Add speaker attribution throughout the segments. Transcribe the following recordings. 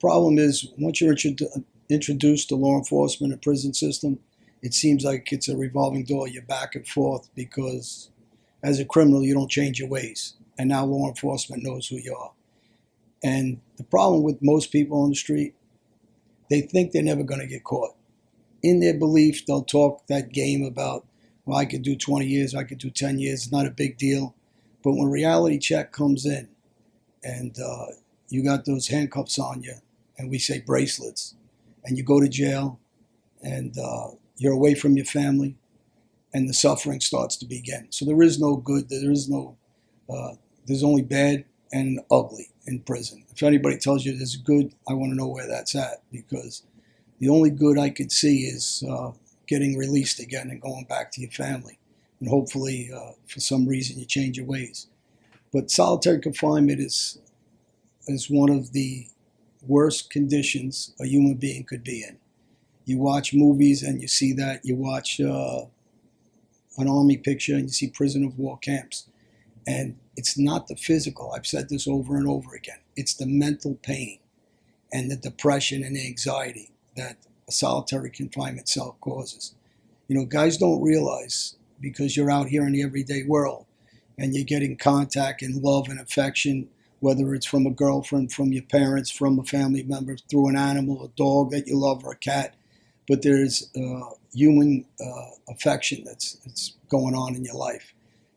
Speaker 1: Problem is, once you're introduced to law enforcement and prison system, it seems like it's a revolving door. You're back and forth because as a criminal, you don't change your ways. And now law enforcement knows who you are. And the problem with most people on the street, they think they're never going to get caught. In their belief, they'll talk that game about, well, I could do 20 years, I could do 10 years, it's not a big deal. But when reality check comes in and you got those handcuffs on you, and we say bracelets, and you go to jail, and you're away from your family, and the suffering starts to begin. So there is no good, there's only bad and ugly in prison. If anybody tells you there's good, I want to know where that's at, because the only good I could see is getting released again and going back to your family. And hopefully, for some reason, you change your ways. But solitary confinement is one of the worst conditions a human being could be in. You watch movies and you see that. You watch an army picture and you see prison of war camps. And it's not the physical. I've said this over and over again. It's the mental pain and the depression and the anxiety that a solitary confinement cell causes. You know, guys don't realize, because you're out here in the everyday world and you're getting contact and love and affection, whether it's from a girlfriend, from your parents, from a family member, through an animal, a dog that you love, or a cat. But there's human affection that's going on in your life.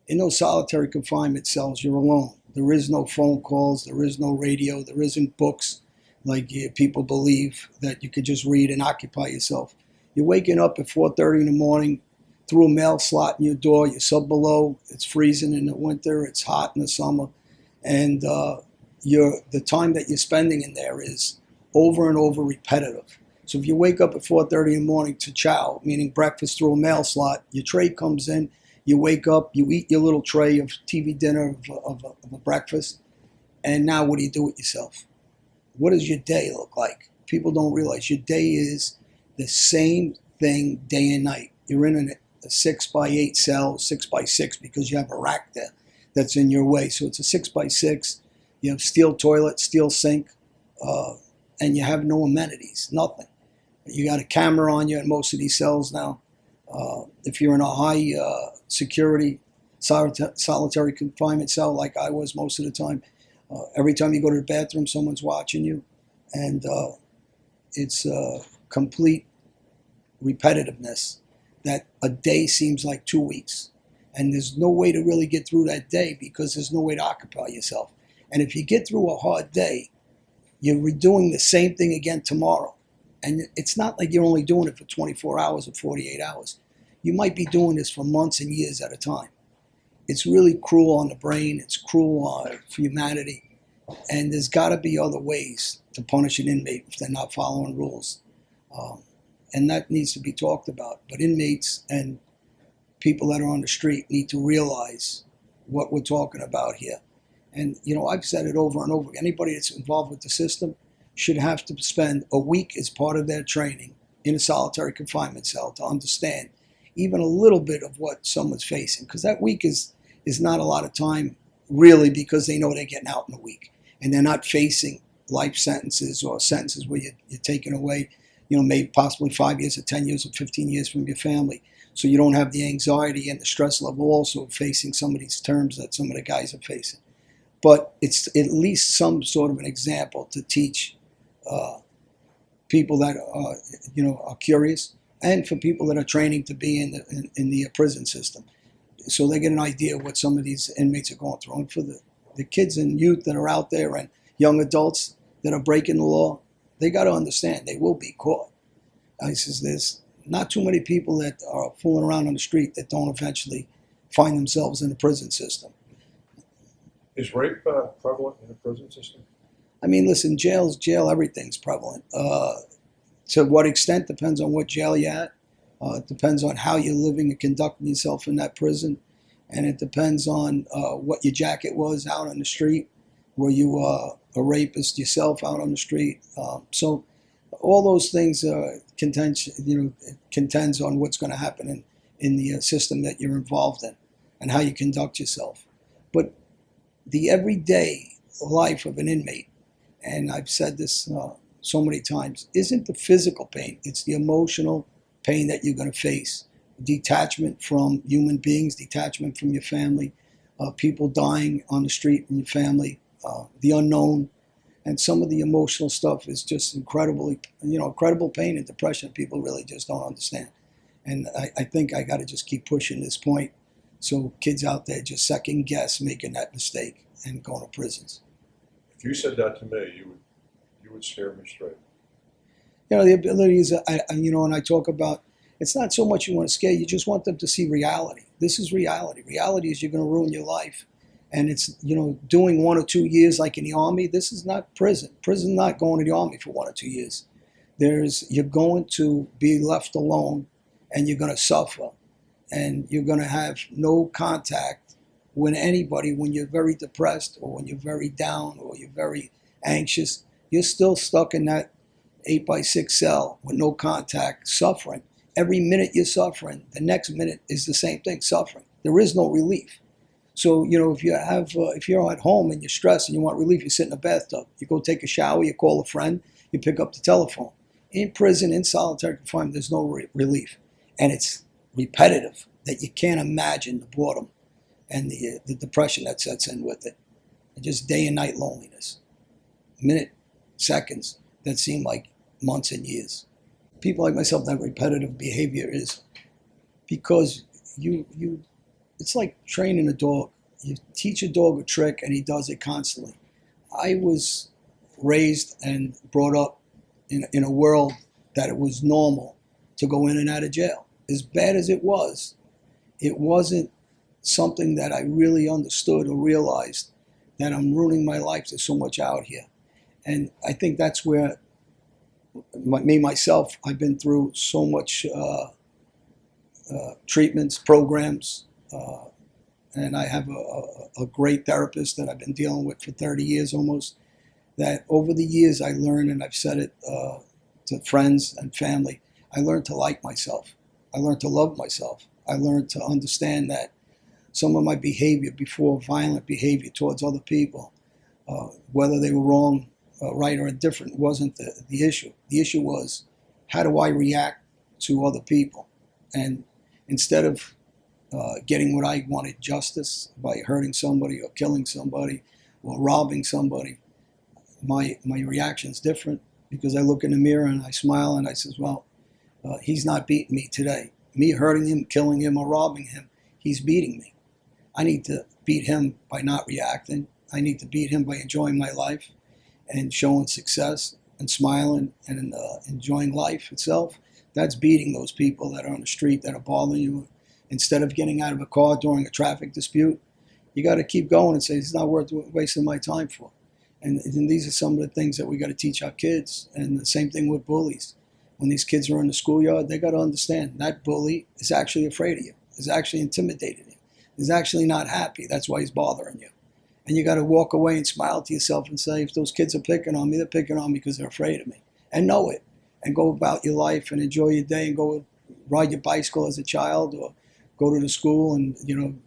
Speaker 1: In those solitary confinement cells, you're alone. There is no phone calls. There is no radio. There isn't books like people believe that you could just read and occupy yourself. You're waking up at 4:30 in the morning, through a mail slot in your door. You sub below. It's freezing in the winter. It's hot in the summer. And the time that you're spending in there is over and over repetitive. So if you wake up at 4:30 in the morning to chow, meaning breakfast through a mail slot, your tray comes in, you wake up, you eat your little tray of TV dinner of a breakfast, and now what do you do with yourself? What does your day look like? People don't realize your day is the same thing day and night. You're in a 6x8 cell, 6x6, because you have a rack there that's in your way. So it's a 6x6. You have steel toilet, steel sink, and you have no amenities, nothing. You got a camera on you in most of these cells now. If you're in a high security solitary confinement cell like I was most of the time, every time you go to the bathroom, someone's watching you. And it's complete repetitiveness that a day seems like 2 weeks. And there's no way to really get through that day because there's no way to occupy yourself. And if you get through a hard day, you're redoing the same thing again tomorrow. And it's not like you're only doing it for 24 hours or 48 hours. You might be doing this for months and years at a time. It's really cruel on the brain. It's cruel for humanity. And there's got to be other ways to punish an inmate if they're not following rules. And that needs to be talked about. But inmates and people that are on the street need to realize what we're talking about here. And, you know, I've said it over and over. Anybody that's involved with the system should have to spend a week as part of their training in a solitary confinement cell to understand even a little bit of what someone's facing. Because that week is not a lot of time, really, because they know they're getting out in a week. And they're not facing life sentences or sentences where you're taken away, you know, maybe possibly 5 years or 10 years or 15 years from your family. So you don't have the anxiety and the stress level also of facing some of these terms that some of the guys are facing. But it's at least some sort of an example to teach people that are curious, and for people that are training to be in the prison system, so they get an idea of what some of these inmates are going through. And for the kids and youth that are out there and young adults that are breaking the law, they got to understand they will be caught. I says there's not too many people that are fooling around on the street that don't eventually find themselves in the prison system.
Speaker 2: Is rape prevalent in the prison system?
Speaker 1: I mean, listen, jail, everything's prevalent. To what extent depends on what jail you're at. It depends on how you're living and conducting yourself in that prison. And it depends on what your jacket was out on the street. Were you a rapist yourself out on the street? So all those things contends on what's going to happen in the system that you're involved in and how you conduct yourself. But the everyday life of an inmate, and I've said this so many times isn't the physical pain, it's the emotional pain that you're going to face. Detachment from human beings, detachment from your family, people dying on the street in your family, the unknown, and some of the emotional stuff is just incredible pain and depression people really just don't understand. And I think I got to just keep pushing this point so kids out there just second guess making that mistake and going to prisons.
Speaker 2: If you said that to me, you would scare me straight.
Speaker 1: The abilities, and I talk about, it's not so much you want to scare, you just want them to see reality. This is reality. Reality is you're going to ruin your life. And it's, doing 1 or 2 years like in the Army, this is not prison. Prison's not going to the Army for 1 or 2 years. You're going to be left alone and you're going to suffer. And you're going to have no contact with anybody when you're very depressed or when you're very down or you're very anxious. You're still stuck in that 8x6 cell with no contact, suffering. Every minute you're suffering, the next minute is the same thing, suffering. There is no relief. So, if you're at home and you're stressed and you want relief, you sit in a bathtub. You go take a shower, you call a friend, you pick up the telephone. In prison, in solitary confinement, there's no relief. And it's repetitive that you can't imagine the boredom and the depression that sets in with it. And just day and night loneliness. Minute, seconds that seem like months and years. People like myself, that repetitive behavior is because it's like training a dog. You teach a dog a trick and he does it constantly. I was raised and brought up in a world that it was normal to go in and out of jail. As bad as it wasn't something that I really understood or realized that I'm ruining my life. There's so much out here. And I think that's where myself, I've been through so much treatments, programs, and I have a great therapist that I've been dealing with for 30 years almost, that over the years I learned, and I've said it to friends and family, I learned to like myself. I learned to love myself. I learned to understand that some of my behavior before, violent behavior towards other people, whether they were wrong, right, or indifferent, wasn't the issue. The issue was, how do I react to other people? And instead of getting what I wanted, justice, by hurting somebody or killing somebody or robbing somebody, my reaction's different, because I look in the mirror and I smile and I says, well, he's not beating me today. Me hurting him, killing him, or robbing him, he's beating me. I need to beat him by not reacting. I need to beat him by enjoying my life and showing success and smiling and enjoying life itself. That's beating those people that are on the street that are bothering you. Instead of getting out of a car during a traffic dispute, you got to keep going and say, it's not worth wasting my time for. And these are some of the things that we got to teach our kids. And the same thing with bullies. When these kids are in the schoolyard, they got to understand that bully is actually afraid of you, is actually intimidating you, is actually not happy. That's why he's bothering you. And you got to walk away and smile to yourself and say, if those kids are picking on me, they're picking on me because they're afraid of me. And know it. And go about your life and enjoy your day and go ride your bicycle as a child or go to the school and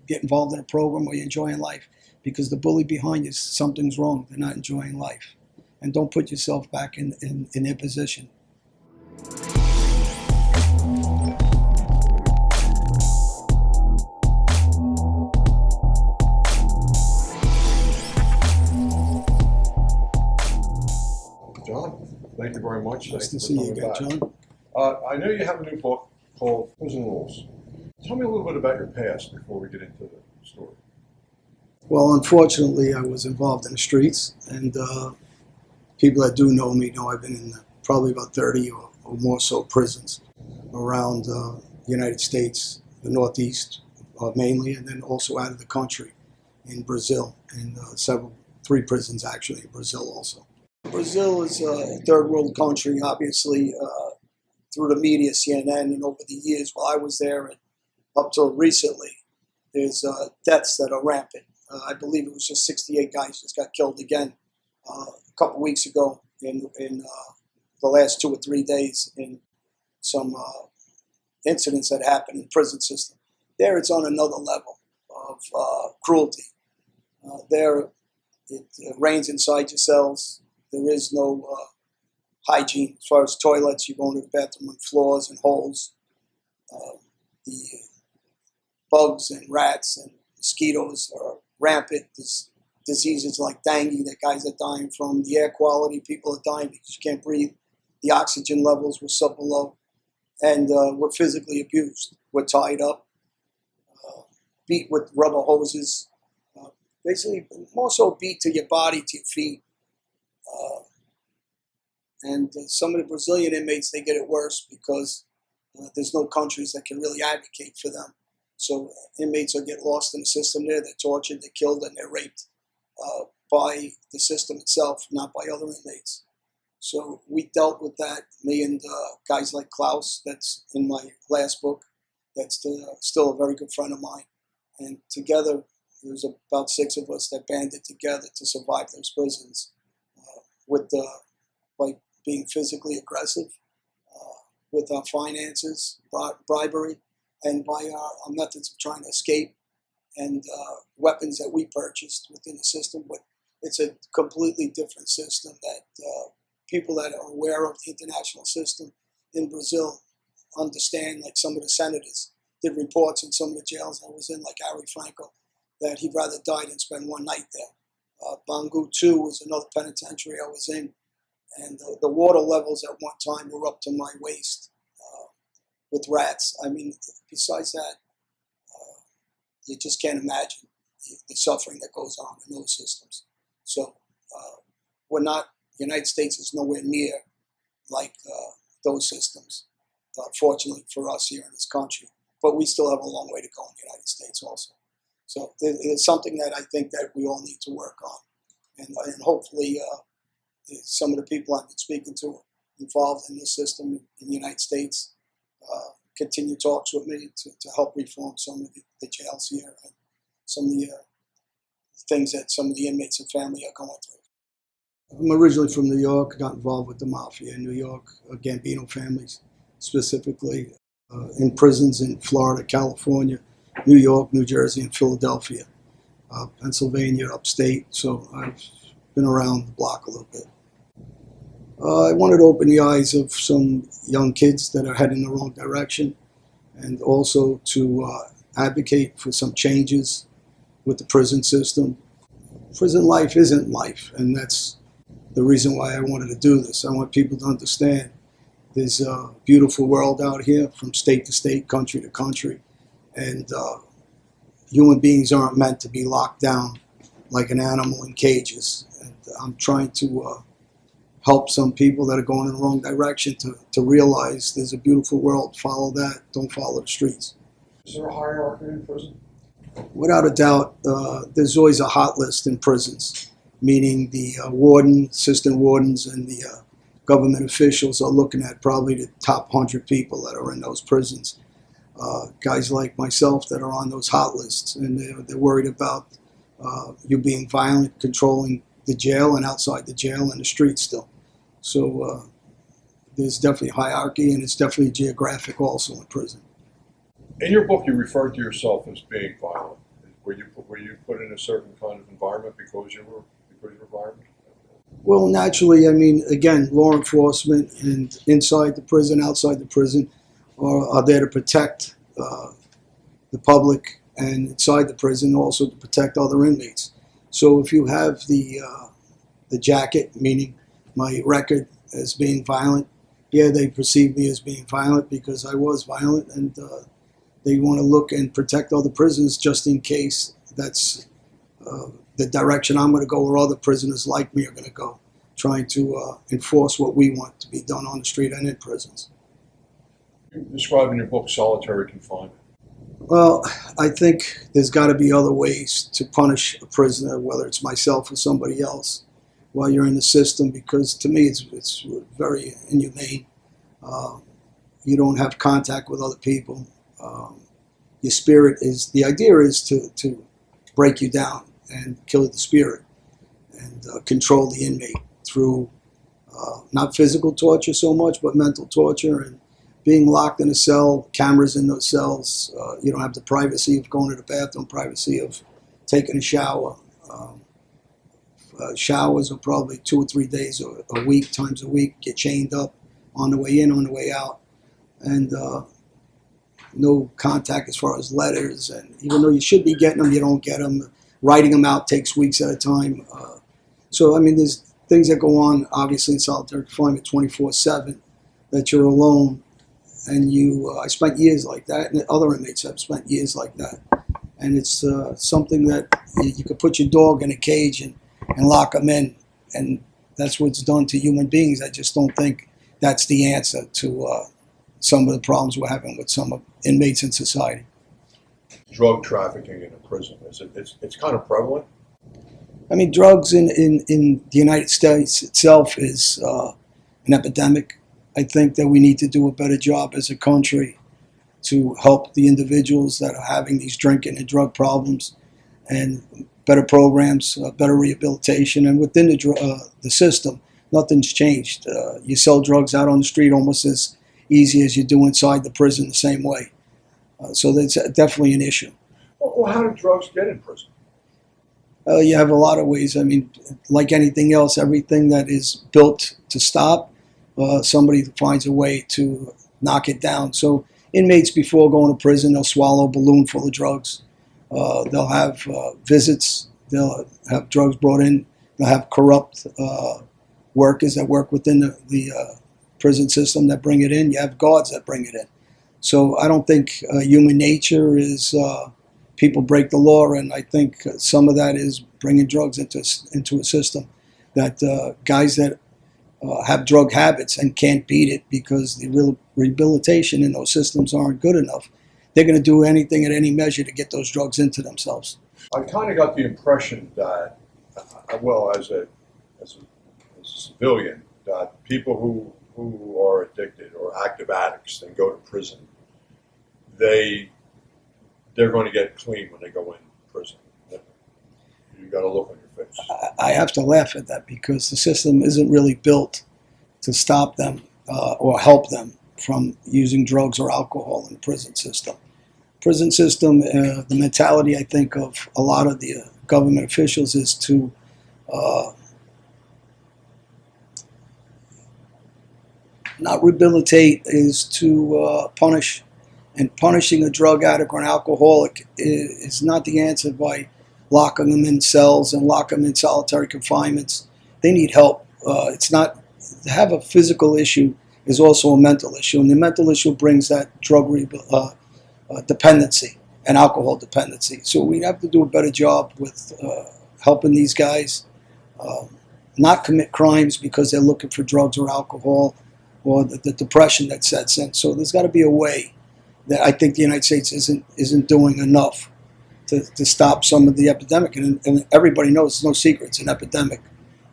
Speaker 1: get involved in a program where you're enjoying life. Because the bully behind you, something's wrong. They're not enjoying life. And don't put yourself back in their position.
Speaker 2: John, thank you very much.
Speaker 1: Nice to
Speaker 2: Thank
Speaker 1: see
Speaker 2: for
Speaker 1: you
Speaker 2: coming
Speaker 1: again,
Speaker 2: back.
Speaker 1: John.
Speaker 2: I know you have a new book called Prison Rules. Tell me a little bit about your past before we get into the story.
Speaker 1: Well, unfortunately, I was involved in the streets, and people that do know me know I've been in probably about 30 or more so prisons around the United States, the Northeast mainly, and then also out of the country in Brazil, and 3 prisons actually in Brazil also. Brazil is a third world country, obviously, through the media, CNN, and over the years while I was there and up till recently, there's deaths that are rampant. I believe it was just 68 guys just got killed again a couple weeks ago in the last 2 or 3 days in some incidents that happened in the prison system. There it's on another level of cruelty. There it rains inside your cells. There is no hygiene. As far as toilets, you go into the bathroom on floors and holes. The bugs and rats and mosquitoes are rampant. There's diseases like dengue that guys are dying from. The air quality, people are dying because you can't breathe. The oxygen levels were so below. And we're physically abused. We're tied up, beat with rubber hoses, basically more so beat to your body, to your feet. And some of the Brazilian inmates, they get it worse because there's no countries that can really advocate for them. So inmates will get lost in the system there. They're tortured, they're killed, and they're raped by the system itself, not by other inmates. So we dealt with that, me and guys like Klaus, that's in my last book, that's still a very good friend of mine. And together, there was about 6 of us that banded together to survive those prisons by being physically aggressive, with our finances, bribery, and by our methods of trying to escape, and weapons that we purchased within the system. But it's a completely different system that people that are aware of the international system in Brazil understand. Like some of the senators did reports in some of the jails I was in, like Ari Franco, that he'd rather die than spend one night there. Bangu 2 was another penitentiary I was in, and the water levels at one time were up to my waist with rats. I mean, besides that, you just can't imagine the suffering that goes on in those systems. So we're not, the United States is nowhere near like those systems, fortunately for us here in this country. But we still have a long way to go in the United States also. So it's something that I think that we all need to work on. And hopefully some of the people I've been speaking to involved in this system in the United States continue talks with me to help reform some of the jails here and some of the things that some of the inmates and family are going through. I'm originally from New York, got involved with the mafia in New York, Gambino families, specifically in prisons in Florida, California, New York, New Jersey, and Philadelphia, Pennsylvania, upstate. So I've been around the block a little bit. I wanted to open the eyes of some young kids that are heading in the wrong direction, and also to advocate for some changes with the prison system. Prison life isn't life, and that's the reason why I wanted to do this. I want people to understand there's a beautiful world out here from state to state, country to country, and human beings aren't meant to be locked down like an animal in cages. And I'm trying to help some people that are going in the wrong direction to realize there's a beautiful world. Follow that. Don't follow the streets.
Speaker 2: Is there a hierarchy in prison?
Speaker 1: Without a doubt, there's always a hot list in prisons, meaning the warden, assistant wardens, and the government officials are looking at probably the top 100 people that are in those prisons. Guys like myself that are on those hot lists, and they're worried about you being violent, controlling the jail and outside the jail and the streets still. So there's definitely hierarchy, and it's definitely geographic also in prison.
Speaker 2: In your book, you referred to yourself as being violent. Were you put in a certain kind of environment because you were violent?
Speaker 1: Well, naturally, I mean, again, law enforcement and inside the prison, outside the prison are there to protect the public, and inside the prison also to protect other inmates. So if you have the jacket, meaning my record as being violent, yeah, they perceive me as being violent because I was violent, and they want to look and protect other prisoners just in case that's the direction I'm going to go, or other prisoners like me are going to go, trying to enforce what we want to be done on the street and in prisons.
Speaker 2: You describe in your book solitary confinement.
Speaker 1: Well, I think there's got to be other ways to punish a prisoner, whether it's myself or somebody else, while you're in the system, because to me it's very inhumane. You don't have contact with other people. Your spirit is, the idea is to break you down and kill the spirit and control the inmate through not physical torture so much, but mental torture, and being locked in a cell, cameras in those cells. You don't have the privacy of going to the bathroom, privacy of taking a shower. showers are probably 2 or 3 days a week, times a week, get chained up on the way in, on the way out. And no contact as far as letters. And even though you should be getting them, you don't get them. Writing them out takes weeks at a time. So, I mean, there's things that go on, obviously, in solitary confinement 24/7, that you're alone. And I spent years like that, and other inmates have spent years like that. And it's something that you could put your dog in a cage and lock them in. And that's what's done to human beings. I just don't think that's the answer to some of the problems we're having with some inmates in society.
Speaker 2: Drug trafficking in a prison, it's kind of prevalent?
Speaker 1: I mean, drugs in the United States itself is an epidemic. I think that we need to do a better job as a country to help the individuals that are having these drinking and drug problems, and better programs, better rehabilitation. And within the system, nothing's changed. You sell drugs out on the street almost as easy as you do inside the prison the same way. So that's definitely an issue.
Speaker 2: Well, how do drugs get in prison?
Speaker 1: You have a lot of ways. I mean, like anything else, everything that is built to stop, somebody finds a way to knock it down. So inmates, before going to prison, they'll swallow a balloon full of drugs. They'll have visits. They'll have drugs brought in. They'll have corrupt workers that work within the prison system that bring it in. You have guards that bring it in. So I don't think human nature is people break the law, and I think some of that is bringing drugs into a system that guys that have drug habits and can't beat it because the rehabilitation in those systems aren't good enough. They're going to do anything at any measure to get those drugs into themselves.
Speaker 2: I kind of got the impression that, well, as a civilian, that people who are addicted or active addicts and go to prison, they're going to get clean when they go in prison. You got a look on your face.
Speaker 1: I have to laugh at that because the system isn't really built to stop them or help them from using drugs or alcohol in the prison system. Prison system, the mentality, I think, of a lot of the government officials is to not rehabilitate, is to punish. And punishing a drug addict or an alcoholic is not the answer by locking them in cells and locking them in solitary confinements. They need help. It's not, to have a physical issue is also a mental issue. And the mental issue brings that drug dependency and alcohol dependency. So we have to do a better job with helping these guys not commit crimes because they're looking for drugs or alcohol or the depression that sets in. So there's got to be a way that I think the United States isn't doing enough to stop some of the epidemic. And everybody knows, it's no secret, it's an epidemic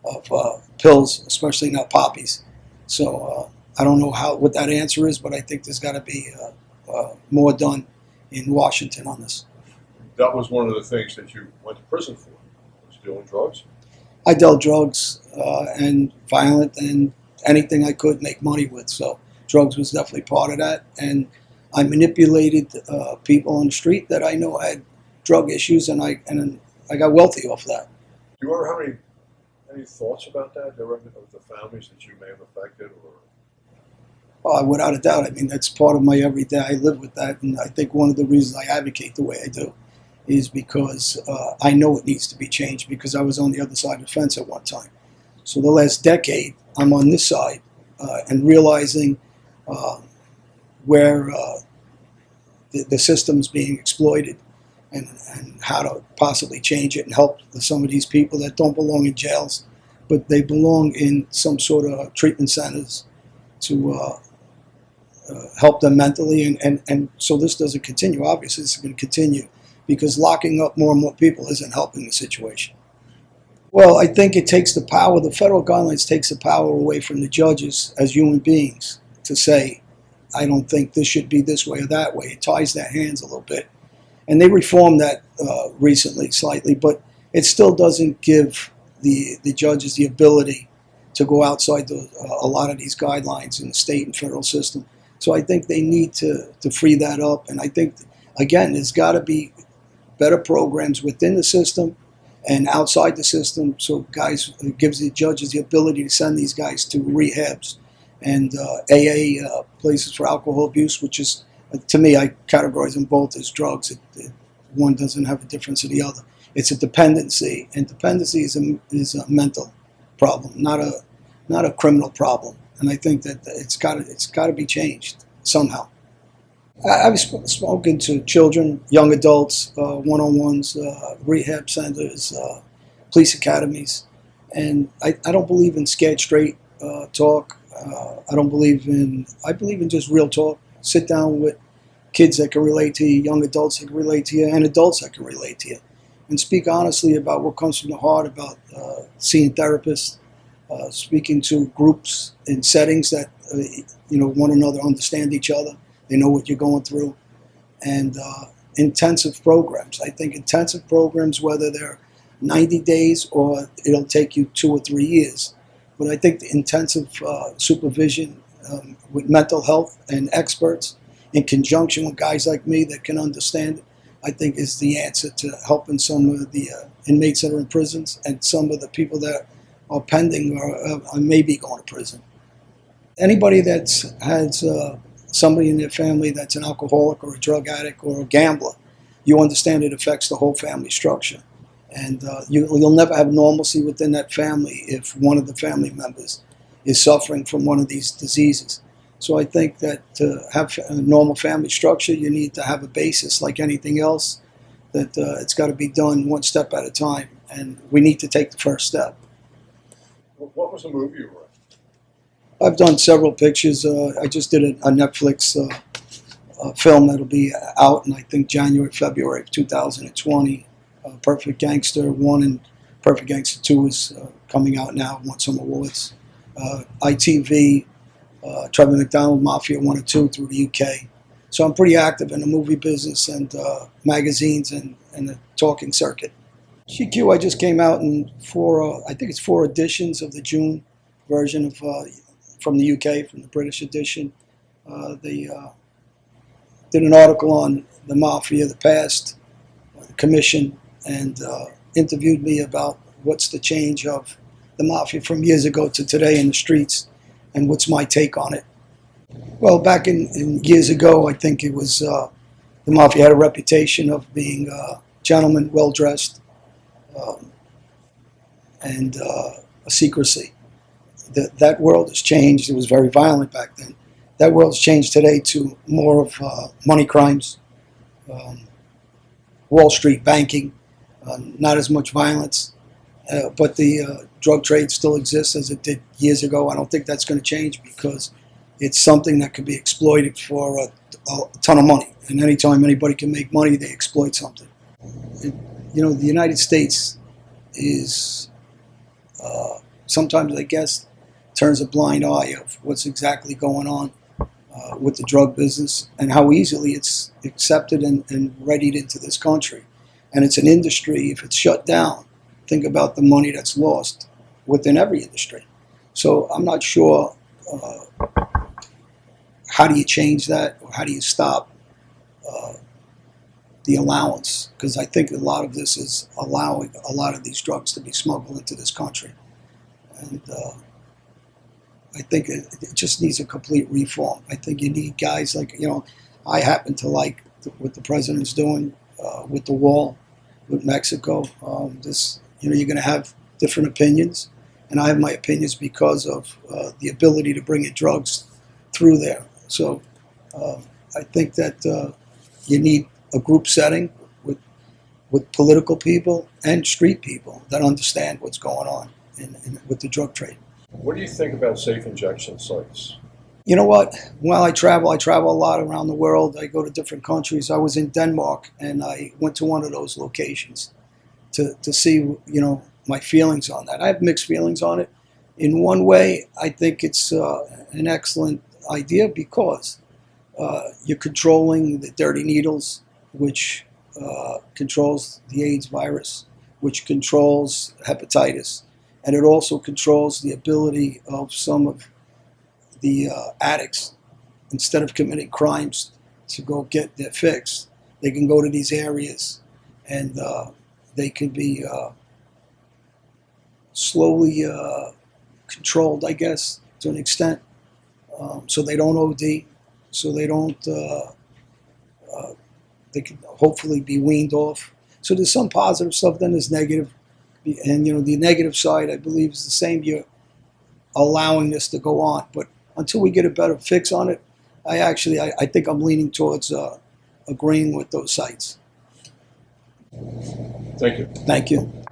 Speaker 1: of pills, especially now poppies. So I don't know what that answer is, but I think there's got to be more done in Washington on this.
Speaker 2: That was one of the things that you went to prison for, was dealing drugs?
Speaker 1: I dealt drugs and violent and anything I could make money with. So drugs was definitely part of that. And I manipulated people on the street that I know had drug issues, and I got wealthy off that.
Speaker 2: Do you ever have any thoughts about that? Of the families that you may have affected, or?
Speaker 1: Without a doubt. I mean, that's part of my everyday. I live with that, and I think one of the reasons I advocate the way I do is because I know it needs to be changed because I was on the other side of the fence at one time. So the last decade, I'm on this side and realizing where the system's being exploited and how to possibly change it and help some of these people that don't belong in jails, but they belong in some sort of treatment centers to help them mentally. And so this doesn't continue. Obviously, this is going to continue because locking up more and more people isn't helping the situation. Well, I think it takes the power, the federal guidelines takes the power away from the judges as human beings to say, I don't think this should be this way or that way. It ties their hands a little bit. And they reformed that recently slightly, but it still doesn't give the judges the ability to go outside a lot of these guidelines in the state and federal system. So I think they need to free that up. And I think, again, there's got to be better programs within the system and outside the system. So guys, it gives the judges the ability to send these guys to rehabs and AA places for alcohol abuse, which is, to me, I categorize them both as drugs. One doesn't have a difference to the other. It's a dependency, and dependency is a mental problem, not a criminal problem. And I think that it's got to be changed somehow. I've spoken to children, young adults, one-on-ones, rehab centers, police academies, and I don't believe in scared straight talk. I believe in just real talk. Sit down with kids that can relate to you, young adults that can relate to you, and adults that can relate to you, and speak honestly about what comes from the heart, about seeing therapists, speaking to groups in settings that one another, understand each other. They know what you're going through, and intensive programs. I think intensive programs, whether they're 90 days or it'll take you 2 or 3 years, but I think the intensive supervision with mental health and experts, in conjunction with guys like me that can understand it, I think is the answer to helping some of the inmates that are in prisons and some of the people that are pending or maybe going to prison. Anybody that has somebody in their family that's an alcoholic or a drug addict or a gambler, you understand it affects the whole family structure. And you'll never have normalcy within that family if one of the family members is suffering from one of these diseases. So I think that to have a normal family structure, you need to have a basis like anything else, that it's got to be done one step at a time. And we need to take the first step.
Speaker 2: What was the movie you were in?
Speaker 1: I've done several pictures. I just did a Netflix film that'll be out in, I think, January, February of 2020. Perfect Gangster 1 and Perfect Gangster 2 is coming out now, won some awards. ITV, Trevor McDonald, Mafia 1 and 2 through the UK. So I'm pretty active in the movie business and magazines and the talking circuit. GQ, I just came out in I think it's 4 editions of the June version of from the UK, from the British edition. They did an article on the Mafia, the past, the commission, and interviewed me about what's the change of the Mafia from years ago to today in the streets, and what's my take on it. Well, back in years ago, I think it was the Mafia had a reputation of being gentlemen, well-dressed, and a secrecy. That world has changed. It was very violent back then. That world's changed today to more of money crimes, Wall Street banking, not as much violence, but the drug trade still exists as it did years ago. I don't think that's going to change because it's something that can be exploited for a ton of money. And anytime anybody can make money, they exploit something. The United States is sometimes, I guess, turns a blind eye of what's exactly going on with the drug business and how easily it's accepted and readied into this country. And it's an industry, if it's shut down, think about the money that's lost within every industry. So I'm not sure how do you change that, or how do you stop the allowance? Because I think a lot of this is allowing a lot of these drugs to be smuggled into this country. And I think it just needs a complete reform. I think you need guys like, I happen to like what the president's doing with the wall with Mexico. You're going to have different opinions, and I have my opinions because of the ability to bring in drugs through there. So I think that you need a group setting with political people and street people that understand what's going on with the drug trade.
Speaker 2: What do you think about safe injection sites?
Speaker 1: You know what? While I travel a lot around the world. I go to different countries. I was in Denmark, and I went to one of those locations to see, my feelings on that. I have mixed feelings on it. In one way, I think it's an excellent idea because you're controlling the dirty needles, which controls the AIDS virus, which controls hepatitis, and it also controls the ability of some of the addicts, instead of committing crimes to go get their fix, they can go to these areas and they can be slowly controlled, I guess, to an extent, so they don't OD, so they don't. They can hopefully be weaned off. So there's some positive stuff. Then there's negative, and the negative side, I believe, is the same. You're allowing this to go on, but until we get a better fix on it, I think I'm leaning towards agreeing with those sites.
Speaker 2: Thank you.
Speaker 1: Thank you.